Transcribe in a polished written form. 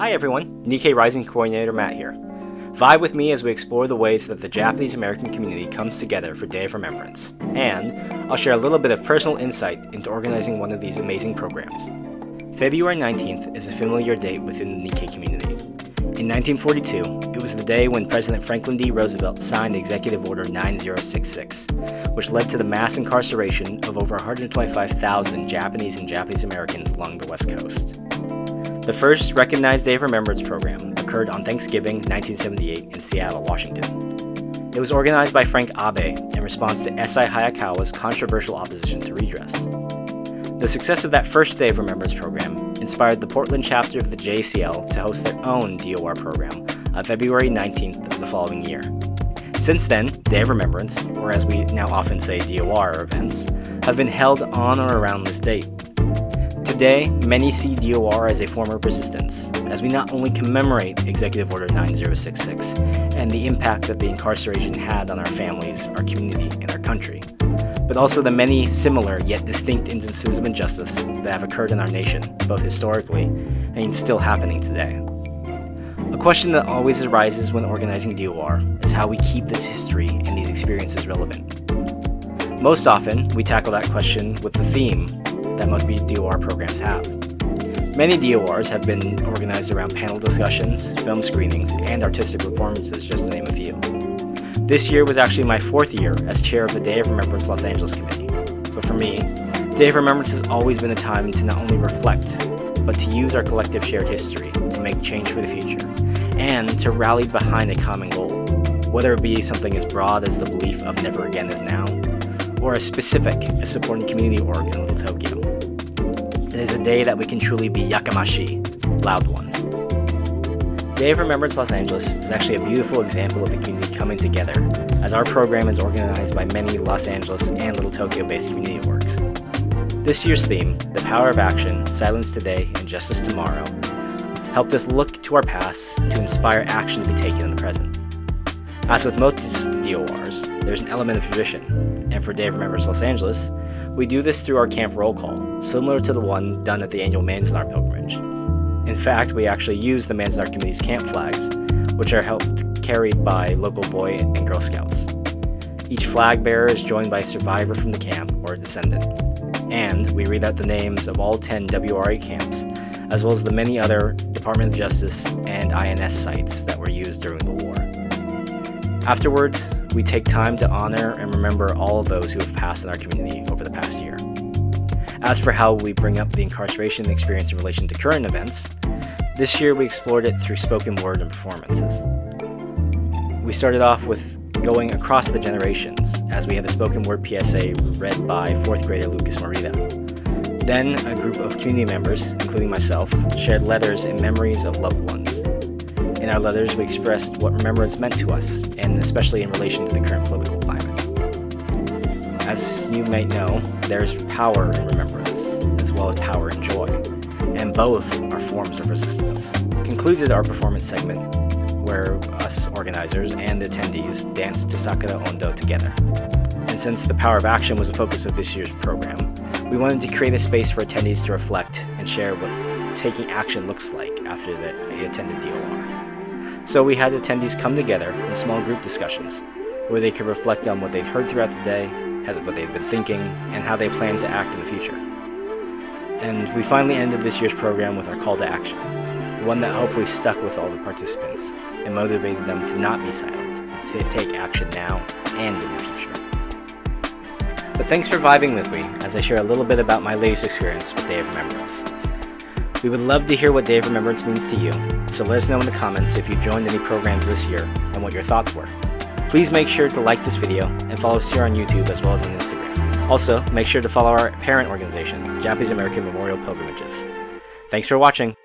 Hi everyone, Nikkei Rising Coordinator Matt here. Vibe with me as we explore the ways that the Japanese American community comes together for Day of Remembrance, and I'll share a little bit of personal insight into organizing one of these amazing programs. February 19th is a familiar date within the Nikkei community. In 1942, it was the day when President Franklin D. Roosevelt signed Executive Order 9066, which led to the mass incarceration of over 125,000 Japanese and Japanese Americans along the West Coast. The first recognized Day of Remembrance program occurred on Thanksgiving 1978 in Seattle, Washington. It was organized by Frank Abe in response to S.I. Hayakawa's controversial opposition to redress. The success of that first Day of Remembrance program inspired the Portland chapter of the JCL to host their own DOR program on February 19th of the following year. Since then, Day of Remembrance, or as we now often say DOR events, have been held on or around this date. Today, many see DOR as a form of resistance, as we not only commemorate Executive Order 9066 and the impact that the incarceration had on our families, our community, and our country, but also the many similar yet distinct instances of injustice that have occurred in our nation, both historically and still happening today. A question that always arises when organizing DOR is how we keep this history and these experiences relevant. Most often, we tackle that question with the theme that most DOR programs have. Many DORs have been organized around panel discussions, film screenings, and artistic performances, just to name a few. This year was actually my fourth year as chair of the Day of Remembrance Los Angeles Committee. But for me, Day of Remembrance has always been a time to not only reflect, but to use our collective shared history to make change for the future, and to rally behind a common goal, whether it be something as broad as the belief of never again is now, or as specific as supporting community orgs in Little Tokyo. It is a day that we can truly be yakamashi, loud ones. Day of Remembrance Los Angeles is actually a beautiful example of the community coming together, as our program is organized by many Los Angeles and Little Tokyo-based community orgs. This year's theme, The Power of Action, Silence Today, and Justice Tomorrow, helped us look to our past to inspire action to be taken in the present. As with most DORs, there's an element of tradition, and for Day of Remembrance Los Angeles, we do this through our camp roll call, similar to the one done at the annual Manzanar pilgrimage. In fact, we actually use the Manzanar Committee's camp flags, which are helped carried by local Boy and Girl Scouts. Each flag bearer is joined by a survivor from the camp or a descendant, and we read out the names of all 10 WRA camps, as well as the many other Department of Justice and INS sites that were used during the war. Afterwards, we take time to honor and remember all of those who have passed in our community over the past year. As for how we bring up the incarceration experience in relation to current events, this year we explored it through spoken word and performances. We started off with going across the generations, as we had a spoken word PSA read by 4th grader Lucas Morita. Then a group of community members, including myself, shared letters and memories of loved ones. In our letters, we expressed what remembrance meant to us, and especially in relation to the current political climate. As you may know, there's power in remembrance, as well as power in joy, and both are forms of resistance. Concluded our performance segment, where us organizers and attendees danced to Sakura Ondo together. And since the power of action was a focus of this year's program, we wanted to create a space for attendees to reflect and share what taking action looks like after they attended DOR. So we had attendees come together in small group discussions, where they could reflect on what they'd heard throughout the day, what they'd been thinking, and how they plan to act in the future. And we finally ended this year's program with our call to action, one that hopefully stuck with all the participants and motivated them to not be silent, to take action now and in the future. But thanks for vibing with me as I share a little bit about my latest experience with Day of Remembrance. We would love to hear what Day of Remembrance means to you, so let us know in the comments if you joined any programs this year and what your thoughts were. Please make sure to like this video and follow us here on YouTube as well as on Instagram. Also, make sure to follow our parent organization, Japanese American Memorial Pilgrimages. Thanks for watching!